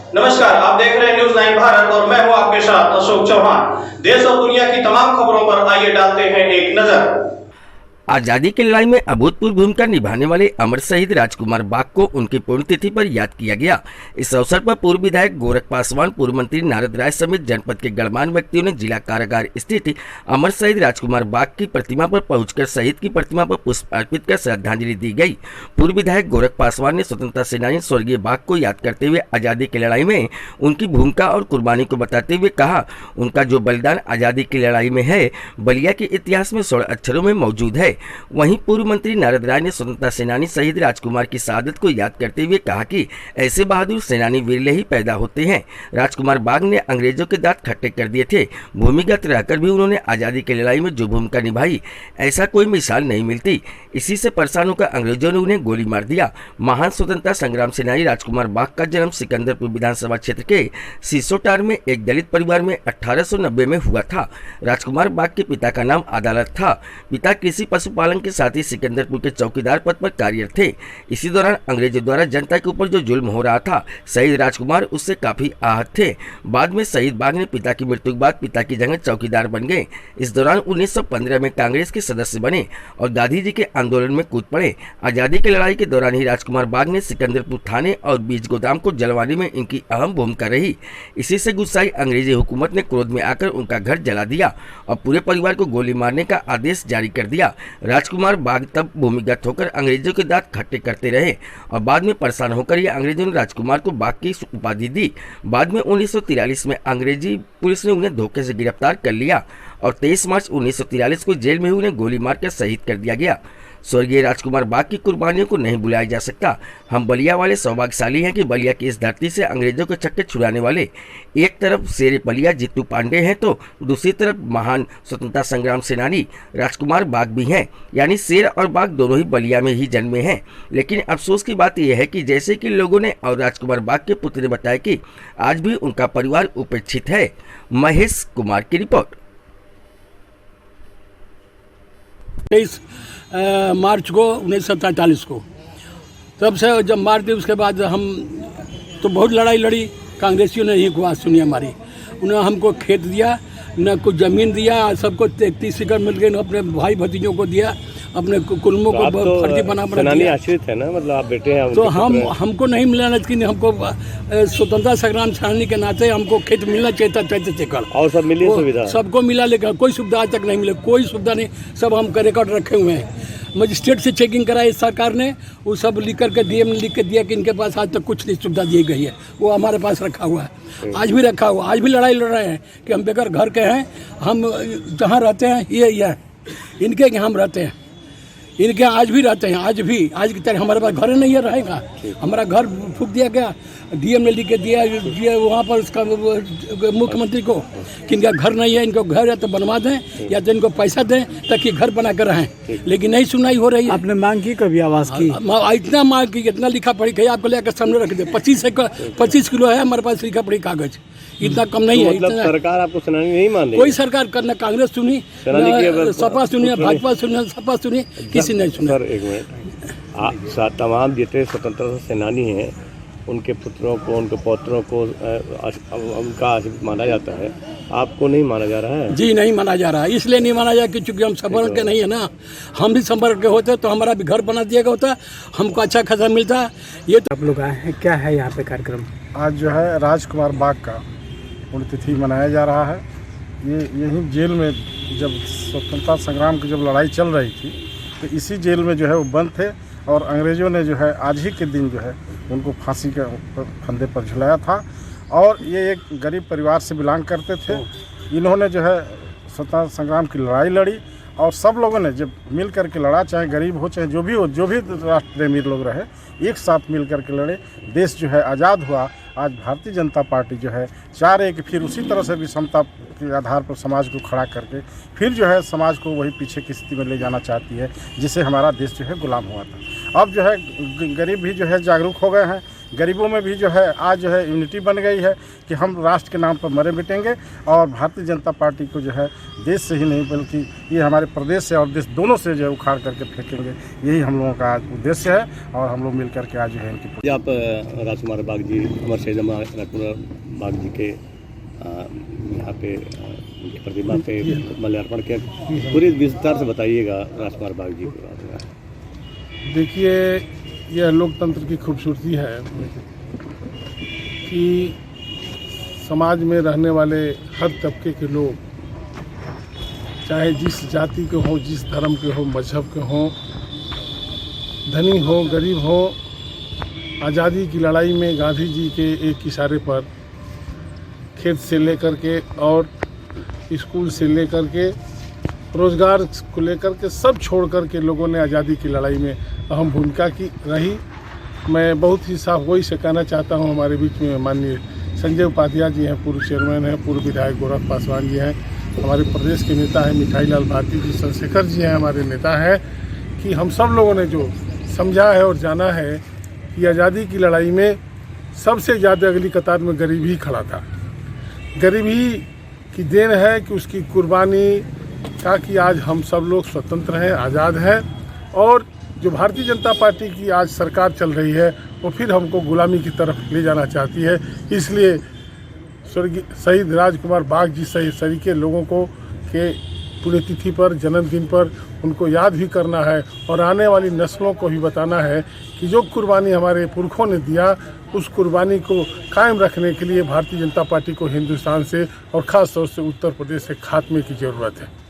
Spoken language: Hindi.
नमस्कार, आप देख रहे हैं न्यूज़ 9 भारत और मैं हूं आपके साथ अशोक चौहान। देश और दुनिया की तमाम खबरों पर आइए डालते हैं एक नजर। आजादी की लड़ाई में अभूतपूर्व भूमिका निभाने वाले अमर शहीद राजकुमार बाग को उनकी पुण्यतिथि पर याद किया गया। इस अवसर पर पूर्व विधायक गोरख पासवान, पूर्व मंत्री नारद राय समेत जनपद के गणमान्य व्यक्तियों ने जिला कारागार स्थित अमर शहीद राजकुमार बाग की प्रतिमा पर पहुंचकर शहीद की प्रतिमा पर पुष्प अर्पित कर श्रद्धांजलि दी गई। पूर्व विधायक गोरख पासवान ने स्वतंत्रता सेनानी स्वर्गीय बाग को याद करते हुए आजादी की लड़ाई में उनकी भूमिका और कुर्बानी को बताते हुए कहा, उनका जो बलिदान आजादी की लड़ाई में है, बलिया के इतिहास में स्वर्ण अक्षरों में मौजूद है। वहीं पूर्व मंत्री नारद राय ने स्वतंत्रता सेनानी शहीद राजकुमार की शहादत को याद करते हुए कहा कि ऐसे बहादुर सेनानी वीर ही पैदा होते हैं। राजकुमार बाग ने अंग्रेजों के दांत खट्टे कर दिए थे। भूमिगत रहकर भी उन्होंने आजादी की लड़ाई में जो भूमिका निभाई, ऐसा कोई मिसाल नहीं मिलती। इसी से परेशान होकर अंग्रेजों ने उन्हें गोली मार दिया। महान स्वतंत्रता संग्राम सेनानी राजकुमार बाग का जन्म सिकंदरपुर विधानसभा क्षेत्र के सीसोटार में एक दलित परिवार में 1890 में हुआ था। राजकुमार बाग के पिता का नाम अदालत था। पिता कृषि पशुपालन के साथ ही सिकंदरपुर के चौकीदार पद पर कार्यरत थे। इसी दौरान अंग्रेजों द्वारा जनता के ऊपर जो जुल्म हो रहा था, शहीद राजकुमार उससे काफी आहत थे। बाद में शहीद बाग ने पिता की मृत्यु के बाद पिता की जगह चौकीदार बन गए। इस दौरान 1915 में कांग्रेस के सदस्य बने और गांधी जी के आंदोलन में कूद पड़े। आजादी की लड़ाई के दौरान ही राजकुमार बाग ने सिकंदरपुर थाने और बीज गोदाम को जलवाने में इनकी अहम भूमिका रही। इसी से गुस्साई अंग्रेजी हुकूमत ने क्रोध में आकर उनका घर जला दिया और पूरे परिवार को गोली मारने का आदेश जारी कर दिया। राजकुमार बाग तब भूमिगत होकर अंग्रेजों के दांत खट्टे करते रहे और बाद में परेशान होकर ये अंग्रेजों ने राजकुमार को बाग की उपाधि दी। बाद में 1943 में अंग्रेजी पुलिस ने उन्हें धोखे से गिरफ्तार कर लिया और 23 मार्च 1943 को जेल में उन्हें गोली मारकर शहीद कर दिया गया। स्वर्गीय राजकुमार बाग की कुर्बानियों को नहीं भुलाया जा सकता। हम बलिया वाले सौभाग्यशाली हैं कि बलिया की इस धरती से अंग्रेजों के चक्के छुड़ाने वाले एक तरफ शेर बलिया जित्तू पांडे हैं तो दूसरी तरफ महान स्वतंत्रता संग्राम सेनानी राजकुमार बाग भी हैं। यानी शेर और बाग दोनों ही बलिया में ही जन्मे हैं। लेकिन अफसोस की बात यह है कि जैसे कि लोगों ने और राजकुमार बाग के पुत्र ने बताया कि आज भी उनका परिवार उपेक्षित है। महेश कुमार की रिपोर्ट। 23 मार्च को 1947 को तब से जब मार दी, उसके बाद हम तो बहुत लड़ाई लड़ी। कांग्रेसियों ने ही बात सुनी हमारी। उन्होंने हमको खेत दिया, न कुछ ज़मीन दिया, सबको 33 एकड़ मिल गए, अपने भाई भतीजों को दिया, अपने कुलमों को फर्जी बना दिया। आश्रित है ना, मतलब आप बेटे हैं तो हमको नहीं मिला, लेकिन हमको स्वतंत्रता संग्राम सेनानी के नाते हमको खेत मिलना चाहिए था 33 एकड़। और सब मिली सुविधा? सबको मिला, लेकिन कोई सुविधा आज तक नहीं मिली, कोई सुविधा नहीं। सब हम रिकॉर्ड रखे हुए हैं। मजिस्ट्रेट से चेकिंग कराई सरकार ने, वो सब लिख करके डीएम ने लिख के दिया कि इनके पास आज तक कुछ नहीं सुविधा दी गई है। वो हमारे पास रखा हुआ है, आज भी रखा हुआ। आज भी लड़ाई लड़ रहे हैं कि हम बेकार घर के हैं, हम जहाँ रहते हैं ये इनके यहाँ हम रहते हैं, इनके यहाँ आज भी रहते हैं। आज की तरह हमारे पास घर नहीं है रहेगा। हमारा घर फूंक दिया गया, डीएम ने लिख के दिया वहाँ पर उसका मुख्यमंत्री को कि इनका घर नहीं है, इनको घर या तो बनवा दें या तो इनको पैसा दें ताकि घर बना कर रहें। लेकिन नहीं सुनाई हो रही है। आपने मांग की, कभी आवाज़ की? इतना मांग की, इतना लिखा पढ़ी कही आपको लेकर सामने रख दे। 25 किलो है हमारे पास लिखा पढ़ी कागज, इतना कम नहीं है। मतलब सरकार आपको सेनानी नहीं मान रही? कोई सरकार करना, कांग्रेस सुनी, सपा सुनी, भाजपा सुनी, सपा सुनी, किसी नहीं सुना। सर एक मिनट, तमाम जितने स्वतंत्रता सेनानी हैं उनके पुत्रों को, उनके पौत्रों को उनका आश्रित माना जाता है, आपको नहीं माना जा रहा है? जी नहीं माना जा रहा है। इसलिए नहीं माना जा रहा क्योंकि हम संभल के नहीं है ना। हम भी संभल के होते तो हमारा भी घर बना दिया गया होता, हमको अच्छा खासा मिलता। ये तो आप लोग आए हैं, क्या है यहाँ पे कार्यक्रम? आज जो है राजकुमार बाग का पुण्यतिथि मनाया जा रहा है। ये यहीं जेल में जब स्वतंत्रता संग्राम की जब लड़ाई चल रही थी तो इसी जेल में जो है वो बंद थे और अंग्रेज़ों ने जो है आज ही के दिन जो है उनको फांसी के फंदे पर झुलाया था। और ये एक गरीब परिवार से बिलोंग करते थे। इन्होंने जो है स्वतंत्रता संग्राम की लड़ाई लड़ी और सब लोगों ने जब मिल कर के लड़ा, चाहे गरीब हो चाहे जो भी हो, जो भी राष्ट्र प्रेमी लोग रहे, एक साथ मिल कर के लड़े। देश जो है आज़ाद हुआ। आज भारतीय जनता पार्टी जो है चाह रही है कि फिर उसी तरह से भी समता के आधार पर समाज को खड़ा करके फिर जो है समाज को वही पीछे की स्थिति में ले जाना चाहती है जिससे हमारा देश जो है गुलाम हुआ था। अब जो है गरीब भी जो है जागरूक हो गए हैं गरीबों में भी जो है आज जो है यूनिटी बन गई है कि हम राष्ट्र के नाम पर मरे मिटेंगे और भारतीय जनता पार्टी को जो है देश से ही नहीं बल्कि ये हमारे प्रदेश से और देश दोनों से जो है उखाड़ करके फेंकेंगे। यही हम लोगों का आज उद्देश्य है और हम लोग मिल करके आज जो है इनकी आप राजकुमार बाग जी, अमर शहीद राजकुमार बाग जी के यहाँ पे उनकी प्रतिमा पे माल्यार्पण किया, पूरी विस्तार से बताइएगा राजकुमार बाग जी के बारे में। देखिए, यह लोकतंत्र की खूबसूरती है कि समाज में रहने वाले हर तबके के लोग, चाहे जिस जाति के हों, जिस धर्म के हों, मजहब के हों, धनी हो गरीब हो, आज़ादी की लड़ाई में गांधी जी के एक इशारे पर खेत से लेकर के और स्कूल से लेकर के रोज़गार को लेकर के सब छोड़ कर के लोगों ने आज़ादी की लड़ाई में अहम भूमिका की रही। मैं बहुत ही साफ वही से कहना चाहता हूँ, हमारे बीच में माननीय संजय उपाध्याय जी हैं, पूर्व चेयरमैन हैं, पूर्व विधायक गोरख पासवान जी हैं, हमारे प्रदेश के नेता हैं मिठाई लाल भारती जी, चंद्रशेखर जी हैं हमारे नेता हैं, कि हम सब लोगों ने जो समझा है और जाना है कि आज़ादी की लड़ाई में सबसे ज़्यादा अगली कतार में गरीब ही खड़ा था। गरीब ही की देन है कि उसकी कुर्बानी का कि आज हम सब लोग स्वतंत्र हैं, आज़ाद हैं और जो भारतीय जनता पार्टी की आज सरकार चल रही है वो फिर हमको गुलामी की तरफ ले जाना चाहती है। इसलिए स्वर्गीय शहीद राजकुमार बाग जी सहित सभी लोगों को के पुण्यतिथि पर, जन्मदिन पर उनको याद भी करना है और आने वाली नस्लों को भी बताना है कि जो कुर्बानी हमारे पुरखों ने दिया उस कुर्बानी को कायम रखने के लिए भारतीय जनता पार्टी को हिंदुस्तान से और ख़ास तौर से उत्तर प्रदेश से खात्मे की ज़रूरत है।